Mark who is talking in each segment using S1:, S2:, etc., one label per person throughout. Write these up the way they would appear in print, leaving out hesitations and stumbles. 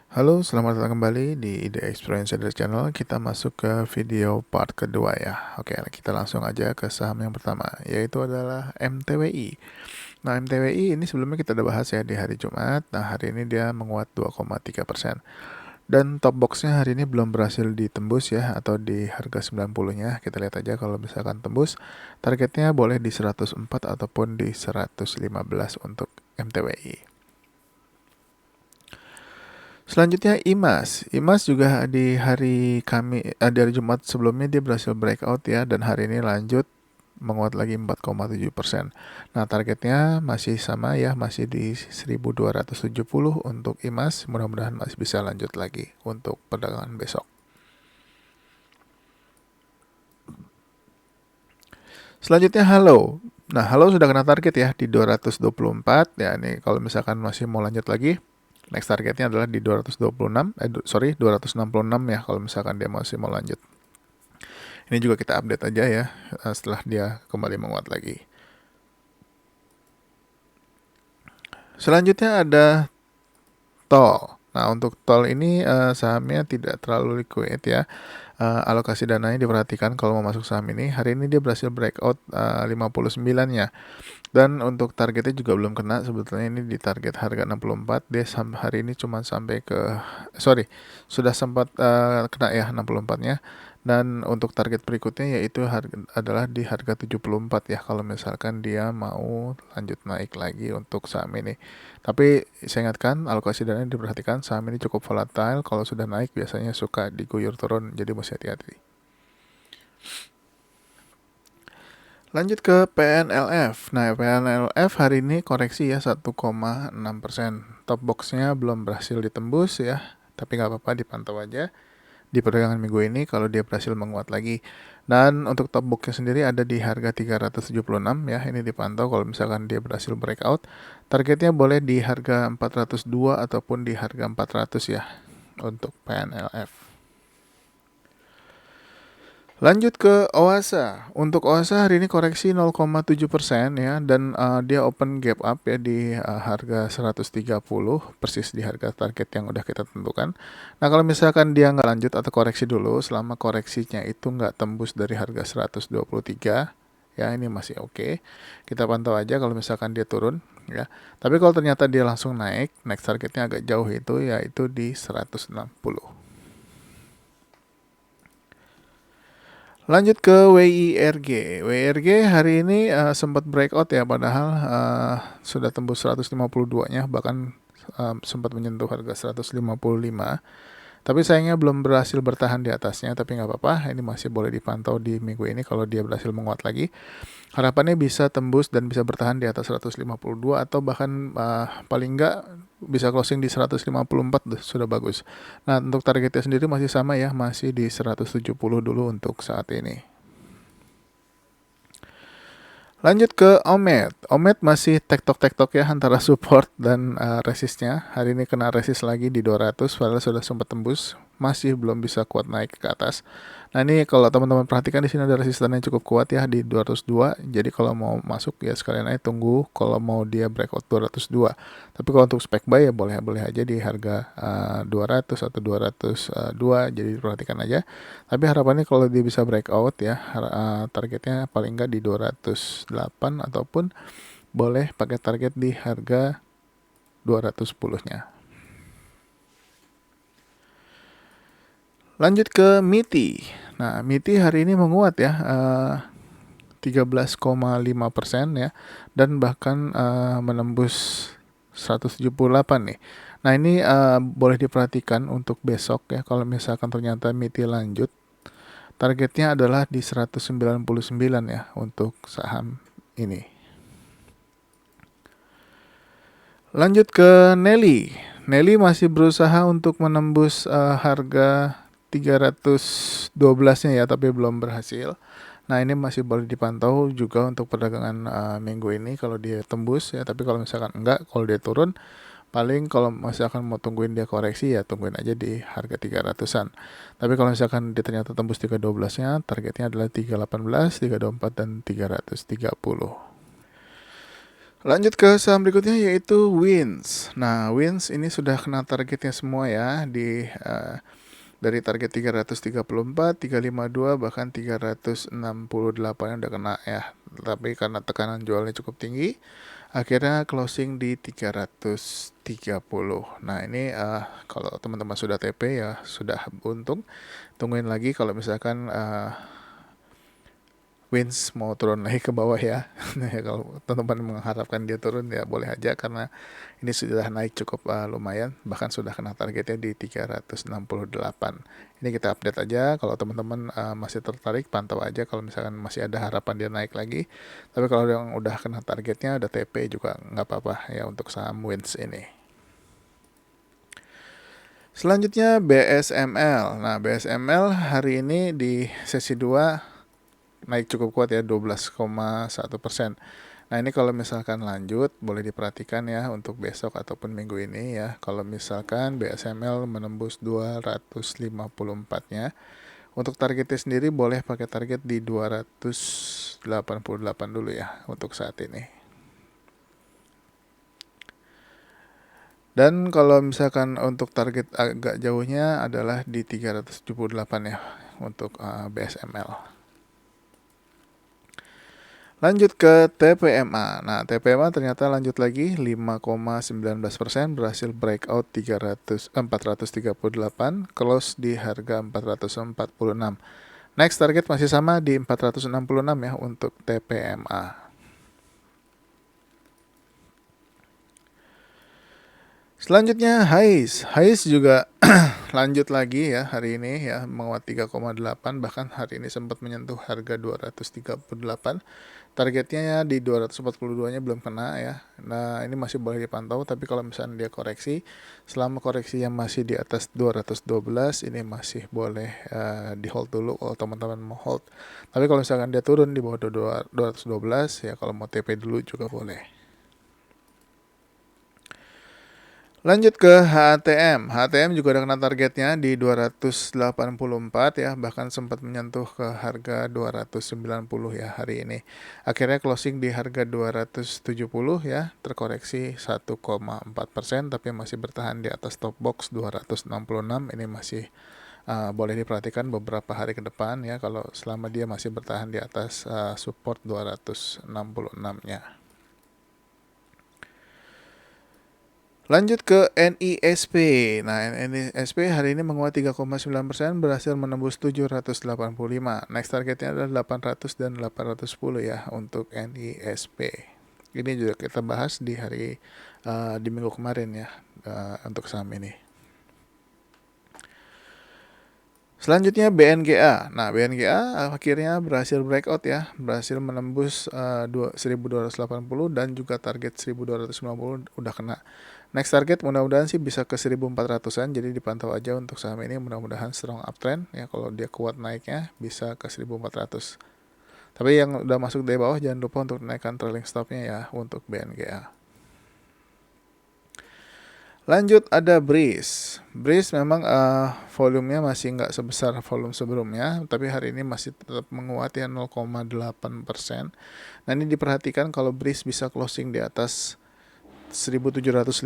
S1: Halo, selamat datang kembali di Ide Experience Trader Channel. Kita masuk ke video part kedua ya. Oke, kita langsung aja ke saham yang pertama, yaitu adalah MTWI. Nah, MTWI ini sebelumnya kita udah bahas ya di hari Jumat. Nah, hari ini dia menguat 2,3%. Dan top boxnya hari ini belum berhasil ditembus ya, atau di harga 90-nya. Kita lihat aja kalau misalkan tembus, targetnya boleh di 104 ataupun di 115 untuk MTWI. Selanjutnya IMAS. IMAS juga di hari Jumat sebelumnya dia berhasil breakout ya, dan hari ini lanjut menguat lagi 4,7%. Nah, targetnya masih sama ya, masih di 1270 untuk IMAS. Mudah-mudahan masih bisa lanjut lagi untuk perdagangan besok. Selanjutnya Halo. Nah, Halo sudah kena target ya di 224 ya. Ini kalau misalkan masih mau lanjut lagi, next targetnya adalah di 266 ya kalau misalkan dia masih mau lanjut. Ini juga kita update aja ya setelah dia kembali menguat lagi. Selanjutnya ada tol. Nah, untuk tol ini sahamnya tidak terlalu liquid ya. Alokasi dananya diperhatikan kalau mau masuk saham ini. Hari ini dia berhasil breakout 59-nya. Dan untuk targetnya juga belum kena. Sebetulnya ini di target harga 64. Dia hari ini cuma sampai ke sudah sempat kena ya 64-nya. Dan untuk target berikutnya yaitu adalah di harga 74 ya, kalau misalkan dia mau lanjut naik lagi untuk saham ini. Tapi saya ingatkan, alokasi dana diperhatikan, saham ini cukup volatile. Kalau sudah naik biasanya suka diguyur turun, jadi mesti hati-hati. Lanjut ke PNLF. Nah, PNLF hari ini koreksi ya 1,6%. Top boxnya belum berhasil ditembus ya, tapi nggak apa-apa, dipantau aja di perdagangan minggu ini kalau dia berhasil menguat lagi. Dan untuk top booknya sendiri ada di harga 376 ya, ini dipantau kalau misalkan dia berhasil breakout. Targetnya boleh di harga 402 ataupun di harga 400 ya untuk PNLF. Lanjut ke Oasa. Untuk Oasa hari ini koreksi 0,7% ya, dan dia open gap up ya di harga 130, persis di harga target yang udah kita tentukan. Nah, kalau misalkan dia nggak lanjut atau koreksi dulu, selama koreksinya itu nggak tembus dari harga 123, ya ini masih oke. Kita pantau aja kalau misalkan dia turun ya. Tapi kalau ternyata dia langsung naik, next targetnya agak jauh itu, yaitu di 160. Lanjut ke WIRG. WIRG hari ini sempat breakout ya, padahal sudah tembus 152-nya, bahkan sempat menyentuh harga 155. Tapi sayangnya belum berhasil bertahan di atasnya, tapi nggak apa-apa, ini masih boleh dipantau di minggu ini kalau dia berhasil menguat lagi. Harapannya bisa tembus dan bisa bertahan di atas 152 atau bahkan paling nggak bisa closing di 154 sudah bagus. Nah, untuk targetnya sendiri masih sama ya, masih di 170 dulu untuk saat ini. Lanjut ke Omet. Omet masih tektok-tektok ya antara support dan resistnya. Hari ini kena resist lagi di 200, padahal sudah sempat tembus, masih belum bisa kuat naik ke atas. Nah, ini kalau teman-teman perhatikan di sini ada resisten yang cukup kuat ya di 202. Jadi kalau mau masuk ya sekalian aja tunggu kalau mau dia breakout 202. Tapi kalau untuk spek buy ya boleh aja di harga 200 atau 202. Jadi perhatikan aja. Tapi harapannya kalau dia bisa breakout ya, targetnya paling nggak di 208 ataupun boleh pakai target di harga 210-nya. Lanjut ke MITI. Nah, MITI hari ini menguat ya, 13,5% ya, dan bahkan menembus 178 nih. Nah, ini boleh diperhatikan untuk besok ya, kalau misalkan ternyata MITI lanjut, targetnya adalah di 199 ya untuk saham ini. Lanjut ke Nelly. Nelly masih berusaha untuk menembus harga 312-nya ya, tapi belum berhasil. Nah, ini masih boleh dipantau juga untuk perdagangan minggu ini kalau dia tembus ya, tapi kalau misalkan enggak, kalau dia turun, paling kalau misalkan mau tungguin dia koreksi ya tungguin aja di harga 300-an. Tapi kalau misalkan dia ternyata tembus 312-nya, targetnya adalah 318, 324 dan 330. Lanjut ke saham berikutnya yaitu Wins. Nah, Wins ini sudah kena targetnya semua ya dari target 334, 352 bahkan 368 udah kena ya. Tapi karena tekanan jualnya cukup tinggi, akhirnya closing di 330. Nah, ini kalau teman-teman sudah TP ya sudah untung. Tungguin lagi kalau misalkan Wins mau turun lagi ke bawah ya. Nah, kalau teman-teman mengharapkan dia turun ya boleh aja karena ini sudah naik cukup lumayan, bahkan sudah kena targetnya di 368. Ini kita update aja kalau teman-teman masih tertarik, pantau aja kalau misalkan masih ada harapan dia naik lagi. Tapi kalau yang udah kena targetnya, udah TP juga nggak apa-apa ya untuk saham Wins ini. Selanjutnya BSML. Nah, BSML hari ini di sesi 2 naik cukup kuat ya 12,1%. Nah, ini kalau misalkan lanjut boleh diperhatikan ya untuk besok ataupun minggu ini ya. Kalau misalkan BSML menembus 254-nya, untuk targetnya sendiri boleh pakai target di 288 dulu ya untuk saat ini. Dan kalau misalkan untuk target agak jauhnya adalah di 378 ya untuk BSML. Lanjut ke TPMA. Nah, TPMA ternyata lanjut lagi 5,19%, berhasil breakout 438, close di harga 446. Next target masih sama di 466 ya untuk TPMA. Selanjutnya Hais juga lanjut lagi ya hari ini ya menguat 3,8, bahkan hari ini sempat menyentuh harga 238. Targetnya ya di 242-nya belum kena ya. Nah, ini masih boleh dipantau, tapi kalau misalnya dia koreksi, selama koreksi yang masih di atas 212 ini masih boleh di hold dulu kalau teman-teman mau hold. Tapi kalau misalkan dia turun di bawah 212 ya kalau mau TP dulu juga boleh. Lanjut ke HTM. HTM juga ada kena targetnya di 284 ya, bahkan sempat menyentuh ke harga 290 ya hari ini. Akhirnya closing di harga 270 ya, terkoreksi 1,4%, tapi masih bertahan di atas top box 266. Ini masih boleh diperhatikan beberapa hari ke depan ya, kalau selama dia masih bertahan di atas support 266-nya. Lanjut ke NISP. Nah, NISP hari ini menguat 3,9%, berhasil menembus 785. Next targetnya adalah 800 dan 810 ya untuk NISP. Ini juga kita bahas di di minggu kemarin ya untuk saham ini. Selanjutnya BNGA. Nah, BNGA akhirnya berhasil breakout ya, berhasil menembus 1280 dan juga target 1250 udah kena. Next target mudah-mudahan sih bisa ke 1400-an, jadi dipantau aja untuk saham ini, mudah-mudahan strong uptrend ya, kalau dia kuat naiknya bisa ke 1400. Tapi yang udah masuk dari bawah jangan lupa untuk naikkan trailing stopnya ya untuk BNGA. Lanjut ada Breeze. Breeze memang volumenya masih nggak sebesar volume sebelumnya, tapi hari ini masih tetap menguat ya 0,8%. Nah, ini diperhatikan kalau Breeze bisa closing di atas 1715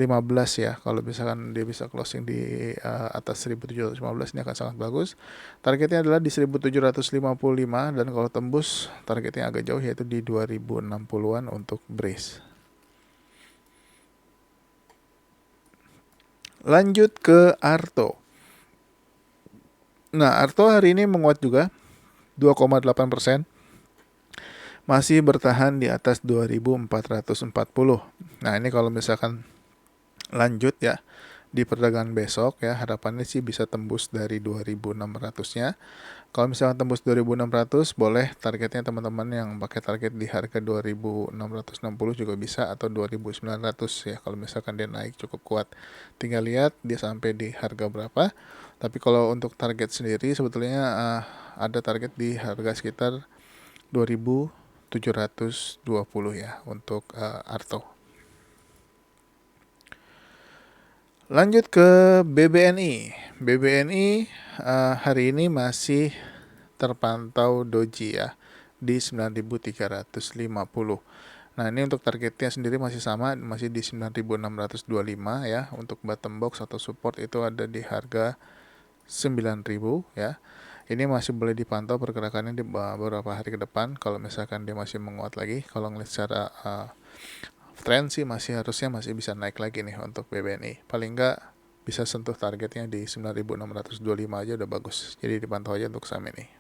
S1: ya. Kalau misalkan dia bisa closing di atas 1715 ini akan sangat bagus. Targetnya adalah di 1755 dan kalau tembus targetnya agak jauh yaitu di 2060-an untuk Breeze. Lanjut ke Arto. Nah, Arto hari ini menguat juga 2,8%. Masih bertahan di atas 2440. Nah, ini kalau misalkan lanjut ya di perdagangan besok ya, harapannya sih bisa tembus dari 2600-nya. Kalau misalkan tembus 2600, boleh targetnya teman-teman yang pakai target di harga 2660 juga bisa, atau 2900 ya kalau misalkan dia naik cukup kuat. Tinggal lihat dia sampai di harga berapa. Tapi kalau untuk target sendiri sebetulnya ada target di harga sekitar 2720 ya untuk Arto. Lanjut ke BBNI. BBNI hari ini masih terpantau doji ya di 9.350. Nah, ini untuk targetnya sendiri masih sama, masih di 9.625 ya. Untuk bottom box atau support itu ada di harga 9.000 ya. Ini masih boleh dipantau pergerakannya di beberapa hari ke depan. Kalau misalkan dia masih menguat lagi, kalau ngelihat secara tren sih harusnya masih bisa naik lagi nih untuk BBNI. Paling nggak bisa sentuh targetnya di 9.625 aja udah bagus. Jadi dipantau aja untuk saham ini.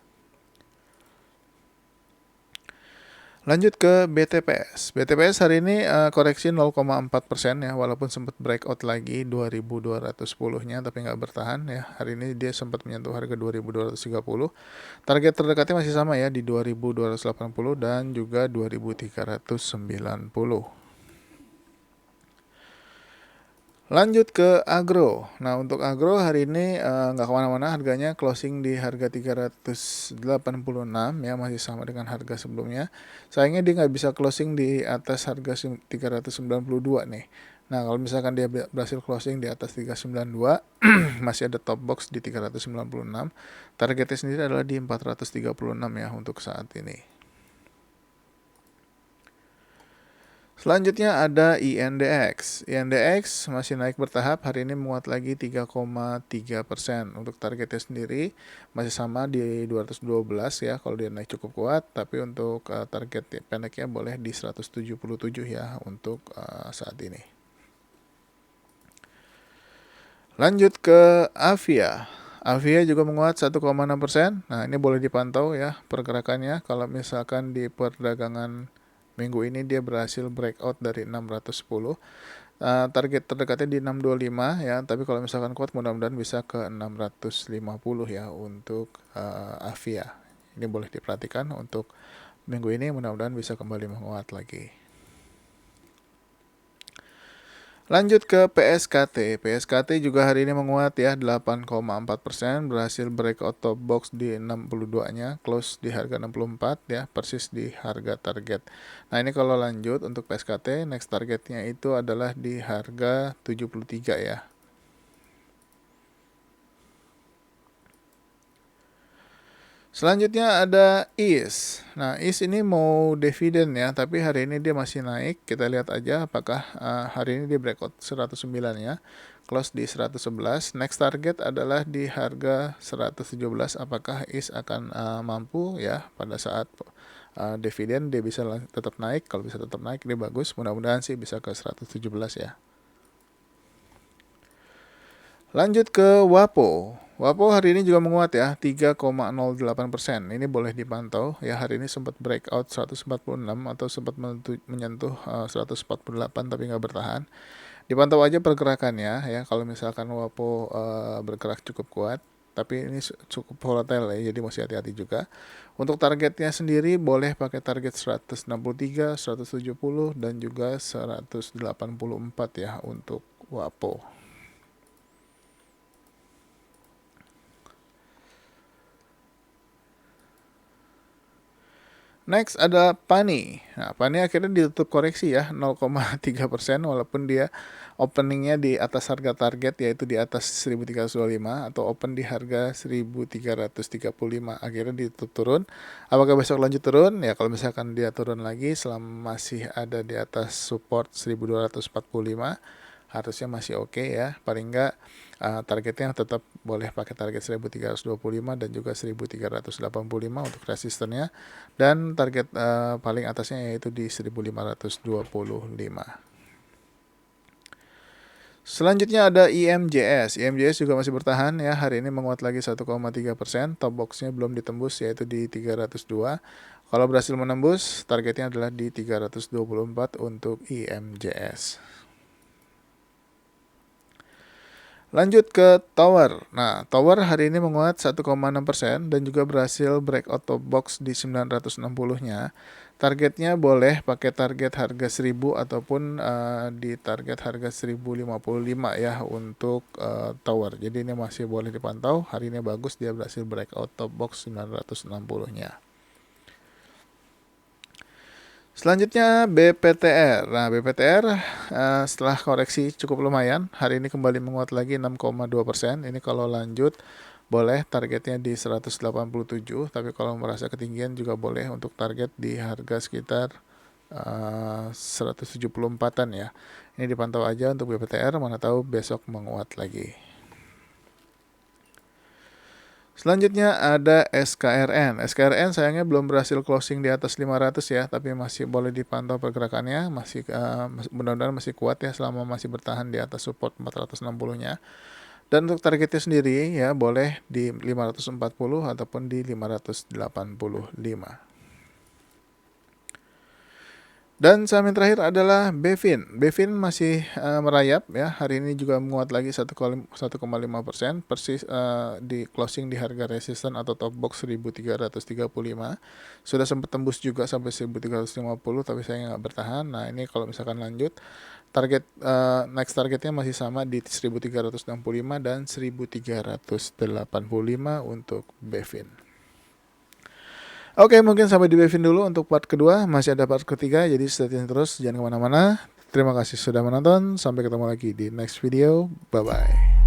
S1: Lanjut ke BTPS. BTPS hari ini koreksi 0,4% ya, walaupun sempat breakout lagi 2210-nya tapi nggak bertahan ya. Hari ini dia sempat menyentuh harga 2230. Target terdekatnya masih sama ya di 2280 dan juga 2390. Lanjut ke agro. Nah, untuk agro hari ini nggak kemana-mana, harganya closing di harga 386 ya, masih sama dengan harga sebelumnya. Sayangnya dia nggak bisa closing di atas harga 392 nih. Nah, kalau misalkan dia berhasil closing di atas 392, masih ada top box di 396. Targetnya sendiri adalah di 436 ya untuk saat ini. Selanjutnya ada INDX. INDX masih naik bertahap, hari ini menguat lagi 3,3%. Untuk targetnya sendiri masih sama di 212 ya, kalau dia naik cukup kuat. Tapi untuk target pendeknya boleh di 177 ya untuk saat ini. Lanjut ke Avia. Avia juga menguat 1,6%. Nah, ini boleh dipantau ya pergerakannya. Kalau misalkan di perdagangan minggu ini dia berhasil breakout dari 610. Target terdekatnya di 625 ya, tapi kalau misalkan kuat mudah-mudahan bisa ke 650 ya untuk Avia. Ini boleh diperhatikan untuk minggu ini, mudah-mudahan bisa kembali menguat lagi. Lanjut ke PSKT. PSKT juga hari ini menguat ya 8,4%, berhasil breakout top box di 62-nya, close di harga 64 ya, persis di harga target. Nah, ini kalau lanjut untuk PSKT, next targetnya itu adalah di harga 73 ya. Selanjutnya ada IS. Nah, IS ini mau dividen ya, tapi hari ini dia masih naik. Kita lihat aja apakah hari ini dia breakout 109 ya. Close di 111. Next target adalah di harga 117. Apakah IS akan mampu ya pada saat dividen dia bisa tetap naik. Kalau bisa tetap naik dia bagus. Mudah-mudahan sih bisa ke 117 ya. Lanjut ke WAPO. WAPO hari ini juga menguat ya, 3,08%. Ini boleh dipantau ya, hari ini sempat breakout 146 atau sempat menyentuh 148 tapi nggak bertahan. Dipantau aja pergerakannya ya, kalau misalkan WAPO bergerak cukup kuat. Tapi ini cukup volatile ya, jadi masih hati-hati juga. Untuk targetnya sendiri boleh pakai target 163, 170 dan juga 184 ya untuk WAPO. Next ada Pani. Nah, Pani akhirnya ditutup koreksi ya 0,3%, walaupun dia openingnya di atas harga target yaitu di atas 1325 atau open di harga 1335. Akhirnya ditutup turun. Apakah besok lanjut turun? Ya kalau misalkan dia turun lagi selama masih ada di atas support 1245 harusnya masih oke ya. Paling enggak targetnya tetap boleh pakai target 1325 dan juga 1385 untuk resistennya, dan target paling atasnya yaitu di 1525. Selanjutnya ada IMJS. IMJS juga masih bertahan ya, hari ini menguat lagi 1,3%. Top boxnya belum ditembus yaitu di 302. Kalau berhasil menembus, targetnya adalah di 324 untuk IMJS. Lanjut ke Tower. Nah, Tower hari ini menguat 1,6% dan juga berhasil breakout top box di 960-nya. Targetnya boleh pakai target harga 1000 ataupun di target harga 1055 ya untuk Tower. Jadi ini masih boleh dipantau. Hari ini bagus, dia berhasil breakout top box 960-nya. Selanjutnya BPTR. Nah, BPTR setelah koreksi cukup lumayan, hari ini kembali menguat lagi 6,2%. Ini kalau lanjut boleh targetnya di 187, tapi kalau merasa ketinggian juga boleh untuk target di harga sekitar 174-an ya. Ini dipantau aja untuk BPTR, mana tahu besok menguat lagi. Selanjutnya ada SKRN. SKRN sayangnya belum berhasil closing di atas 500 ya, tapi masih boleh dipantau pergerakannya, masih mudah-mudahan masih kuat ya selama masih bertahan di atas support 460-nya. Dan untuk targetnya sendiri ya boleh di 540 ataupun di 585. Dan saham yang terakhir adalah Bevin. Bevin masih merayap ya. Hari ini juga menguat lagi 1,5%, persis di closing di harga resisten atau top box 1335. Sudah sempat tembus juga sampai 1350 tapi saya nggak bertahan. Nah, ini kalau misalkan lanjut target next targetnya masih sama di 1365 dan 1385 untuk Bevin. Oke, mungkin sampai di Bevin dulu untuk part kedua. Masih ada part ketiga, jadi stay tune terus. Jangan kemana-mana. Terima kasih sudah menonton. Sampai ketemu lagi di next video. Bye-bye.